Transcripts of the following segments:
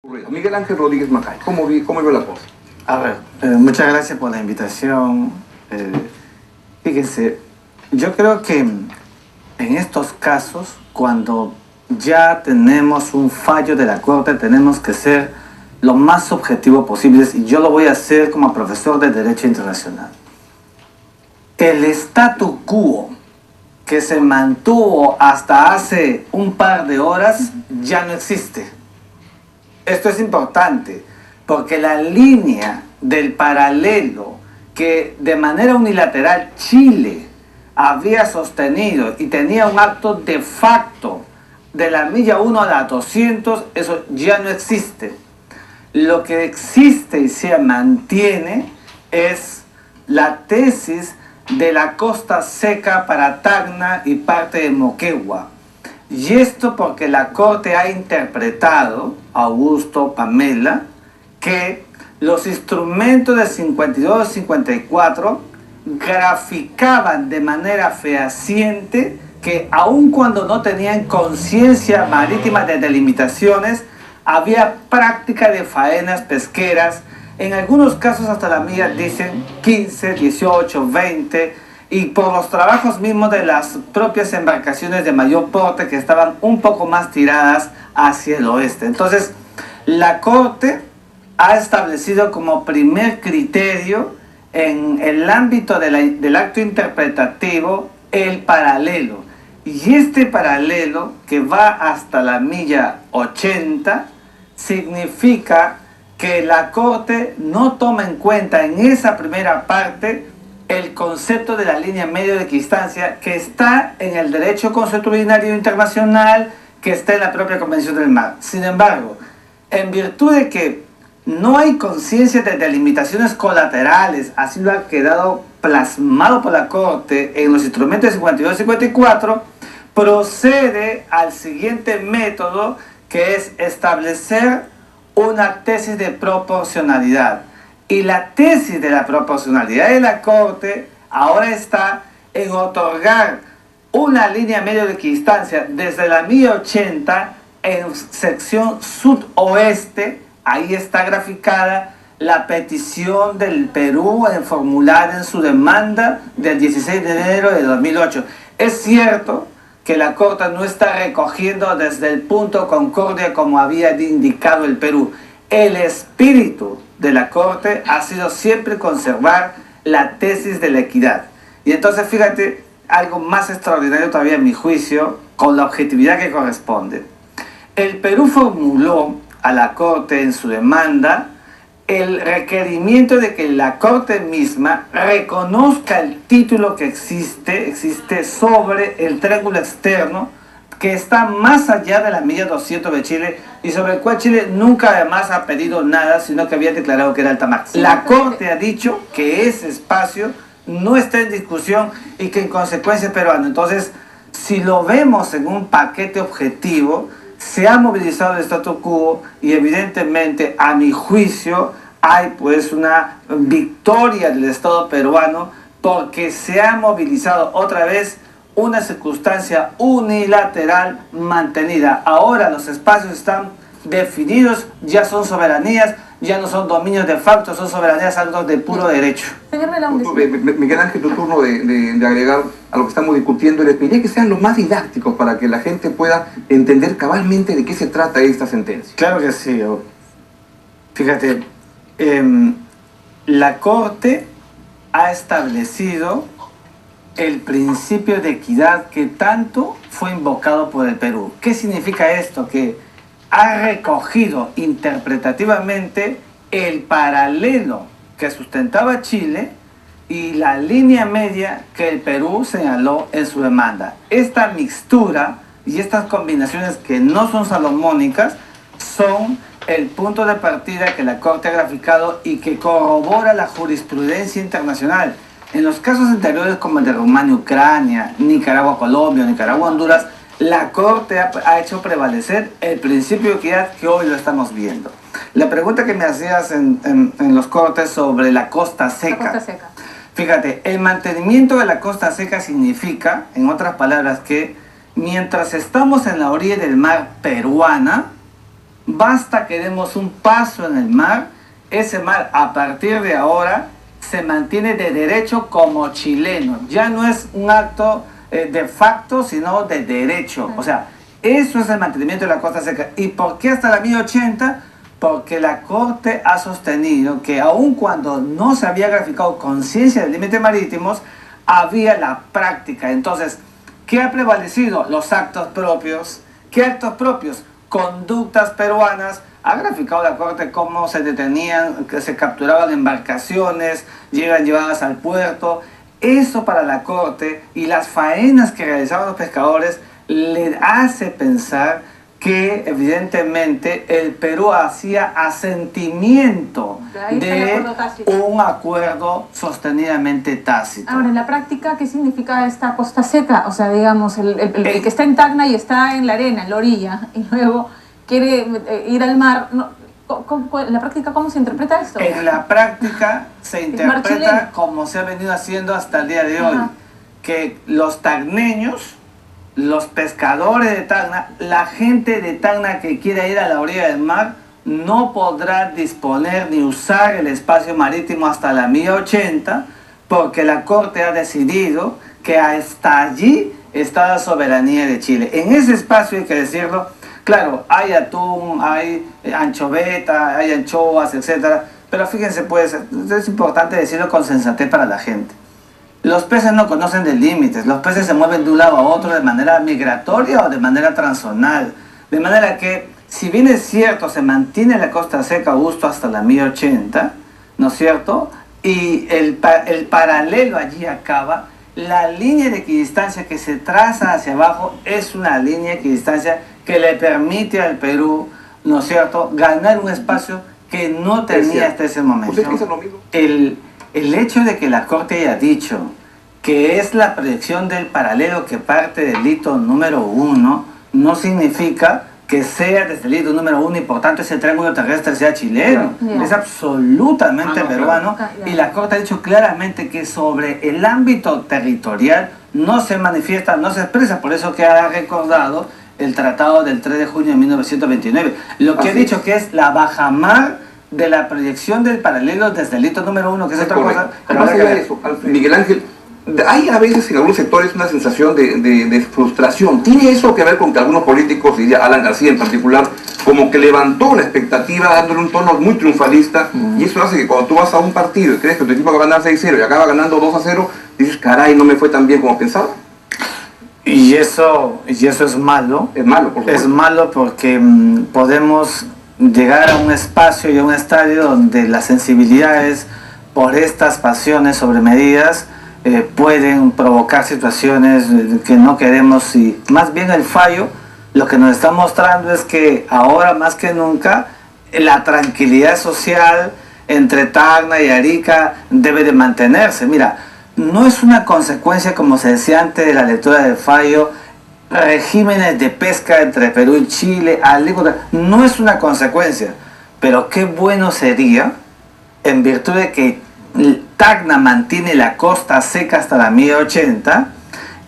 Miguel Ángel Rodríguez Macay, ¿cómo vio la cosa? A ver, muchas gracias por la invitación. Fíjense, yo creo que en estos casos, cuando ya tenemos un fallo de la Corte, tenemos que ser lo más objetivo posible, y yo lo voy a hacer como profesor de Derecho Internacional. El statu quo que se mantuvo hasta hace un par de horas ya no existe. Esto es importante porque la línea del paralelo que de manera unilateral Chile había sostenido y tenía un acto de facto de la milla 1 a la 200, eso ya no existe. Lo que existe y se mantiene es la tesis de la costa seca para Tacna y parte de Moquegua. Y esto porque la Corte ha interpretado, Augusto, Pamela, que los instrumentos del 52 y 54 graficaban de manera fehaciente que aun cuando no tenían conciencia marítima de delimitaciones, había práctica de faenas pesqueras, en algunos casos hasta la milla dicen 15, 18, 20, y por los trabajos mismos de las propias embarcaciones de mayor porte que estaban un poco más tiradas hacia el oeste. Entonces, la Corte ha establecido como primer criterio en el ámbito del acto interpretativo el paralelo. Y este paralelo, que va hasta la milla 80, significa que la Corte no toma en cuenta en esa primera parte el concepto de la línea media de equidistancia que está en el derecho consuetudinario internacional, que está en la propia Convención del Mar. Sin embargo, en virtud de que no hay conciencia de delimitaciones colaterales, así lo ha quedado plasmado por la Corte en los instrumentos 52 y 54, procede al siguiente método, que es establecer una tesis de proporcionalidad. Y la tesis de la proporcionalidad de la Corte ahora está en otorgar una línea media de equidistancia desde la milla 80 en sección sudoeste. Ahí está graficada la petición del Perú en formular en su demanda del 16 de enero de 2008. Es cierto que la Corte no está recogiendo desde el punto concordia como había indicado el Perú. El espíritu de la Corte ha sido siempre conservar la tesis de la equidad. Y entonces fíjate, algo más extraordinario todavía en mi juicio, con la objetividad que corresponde. El Perú formuló a la Corte en su demanda el requerimiento de que la Corte misma reconozca el título que existe sobre el triángulo externo, que está más allá de la milla 200 de Chile y sobre el cual Chile nunca además ha pedido nada, sino que había declarado que era alta mar. La Corte ha dicho que ese espacio no está en discusión y que en consecuencia es peruano. Entonces, si lo vemos en un paquete objetivo, se ha movilizado el statu quo y evidentemente, a mi juicio, hay pues una victoria del Estado peruano porque se ha movilizado otra vez una circunstancia unilateral mantenida. Ahora los espacios están definidos, ya son soberanías, ya no son dominios de facto, son soberanías altos de puro derecho. Miguel Ángel, tu turno de agregar a lo que estamos discutiendo. Les pediría que sean lo más didácticos para que la gente pueda entender cabalmente de qué se trata esta sentencia. Claro que sí. Fíjate, la Corte ha establecido el principio de equidad que tanto fue invocado por el Perú. ¿Qué significa esto? Que ha recogido interpretativamente el paralelo que sustentaba Chile y la línea media que el Perú señaló en su demanda. Esta mixtura y estas combinaciones que no son salomónicas son el punto de partida que la Corte ha graficado y que corrobora la jurisprudencia internacional. En los casos anteriores, como el de Rumania, Ucrania, Nicaragua, Colombia, Nicaragua, Honduras, la Corte ha hecho prevalecer el principio de equidad que hoy lo estamos viendo. La pregunta que me hacías en los cortes sobre la costa seca. La costa seca. Fíjate, el mantenimiento de la costa seca significa, en otras palabras, que mientras estamos en la orilla del mar peruana, basta que demos un paso en el mar, ese mar a partir de ahora se mantiene de derecho como chileno. Ya no es un acto de facto, sino de derecho. O sea, eso es el mantenimiento de la costa seca. ¿Y por qué hasta la 1080? Porque la Corte ha sostenido que aun cuando no se había graficado conciencia de límites marítimos, había la práctica. Entonces, ¿qué ha prevalecido? Los actos propios. ¿Qué actos propios? Conductas peruanas. Ha graficado la Corte cómo se detenían, que se capturaban embarcaciones, llegan llevadas al puerto. Eso para la Corte y las faenas que realizaban los pescadores le hace pensar que evidentemente el Perú hacía asentimiento de un acuerdo sostenidamente tácito. Ahora, en la práctica, ¿qué significa esta costa seca? O sea, digamos, el que está en Tacna y está en la arena, en la orilla, y luego quiere ir al mar. No, en la práctica, ¿cómo se interpreta esto? En la práctica se interpreta como se ha venido haciendo hasta el día de hoy, que los tacneños, los pescadores de Tacna, la gente de Tacna que quiera ir a la orilla del mar, no podrá disponer ni usar el espacio marítimo hasta la 1080, porque la Corte ha decidido que hasta allí está la soberanía de Chile. En ese espacio, hay que decirlo, claro, hay atún, hay anchoveta, hay anchoas, etc. Pero fíjense, pues, es importante decirlo con sensatez para la gente. Los peces no conocen de límites, los peces se mueven de un lado a otro de manera migratoria o de manera transzonal. De manera que, si bien es cierto, se mantiene la costa seca justo hasta la 1080, ¿no es cierto? Y el paralelo allí acaba, la línea de equidistancia que se traza hacia abajo es una línea de equidistancia que le permite al Perú, ¿no es cierto?, ganar un espacio que no tenía hasta ese momento. ¿Usted piensa lo mismo? El hecho de que la Corte haya dicho que es la proyección del paralelo que parte del hito número 1, no significa que sea desde el hito número 1 y por tanto ese triángulo terrestre sea chileno. Es absolutamente peruano. Y la Corte ha dicho claramente que sobre el ámbito territorial no se manifiesta, no se expresa. Por eso que ha recordado el tratado del 3 de junio de 1929. Lo que ha dicho que es la bajamar de la proyección del paralelo desde el hito número 1, que es otra cosa. Pero más allá de eso, Miguel Ángel, hay a veces en algunos sectores una sensación de frustración. ¿Tiene eso que ver con que algunos políticos, y Alan García en particular, como que levantó la expectativa dándole un tono muy triunfalista, y eso hace que cuando tú vas a un partido y crees que tu equipo va a ganar 6-0 y acaba ganando 2-0, dices, caray, no me fue tan bien como pensaba? Y eso es malo. Es malo, por supuesto. Es malo porque podemos llegar a un espacio y a un estadio donde las sensibilidades por estas pasiones sobremedidas pueden provocar situaciones que no queremos, y más bien el fallo lo que nos está mostrando es que ahora más que nunca la tranquilidad social entre Tacna y Arica debe de mantenerse. Mira, no es una consecuencia, como se decía antes de la lectura del fallo, regímenes de pesca entre Perú y Chile, no es una consecuencia, pero qué bueno sería, en virtud de que Tacna mantiene la costa seca hasta la 1080,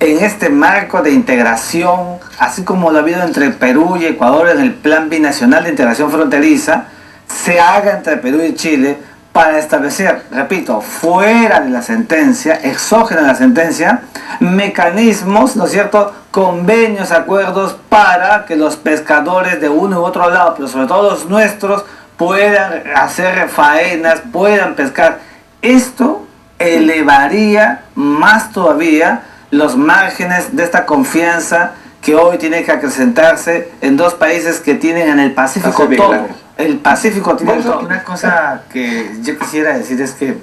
en este marco de integración, así como lo ha habido entre Perú y Ecuador en el Plan Binacional de Integración Fronteriza, se haga entre Perú y Chile para establecer, repito, fuera de la sentencia, exógena de la sentencia, mecanismos, ¿no es cierto?, convenios, acuerdos para que los pescadores de uno u otro lado, pero sobre todo los nuestros, puedan hacer faenas, puedan pescar. Esto elevaría más todavía los márgenes de esta confianza que hoy tiene que acrecentarse en dos países que tienen en el Pacífico todo. Claro. El Pacífico tiene todo. Una cosa que yo quisiera decir es que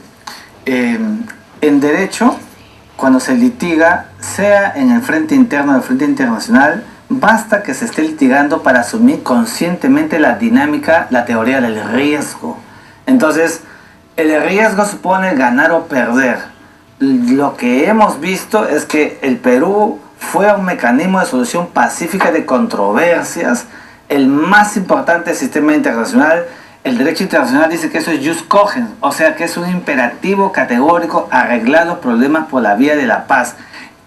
en derecho, cuando se litiga, sea en el frente interno o el frente internacional, basta que se esté litigando para asumir conscientemente la dinámica, la teoría del riesgo. Entonces, el riesgo supone ganar o perder. Lo que hemos visto es que el Perú fue un mecanismo de solución pacífica de controversias, el más importante sistema internacional. El derecho internacional dice que eso es jus cogens, o sea que es un imperativo categórico arreglar los problemas por la vía de la paz.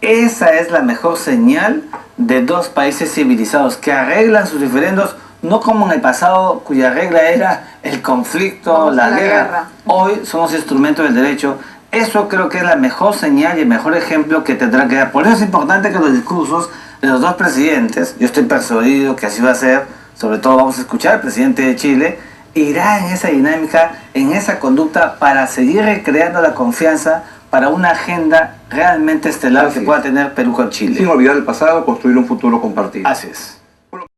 Esa es la mejor señal de dos países civilizados que arreglan sus diferendos no como en el pasado cuya regla era el conflicto, Vamos a la la guerra. guerra. Hoy somos instrumentos del derecho. Eso creo que es la mejor señal y el mejor ejemplo que tendrá que dar. Por eso es importante que los discursos de los dos presidentes, yo estoy persuadido que así va a ser, sobre todo vamos a escuchar al presidente de Chile, irá en esa dinámica, en esa conducta para seguir recreando la confianza para una agenda realmente estelar Así que es. pueda tener Perú con Chile. Sin olvidar el pasado, construir un futuro compartido. Así es.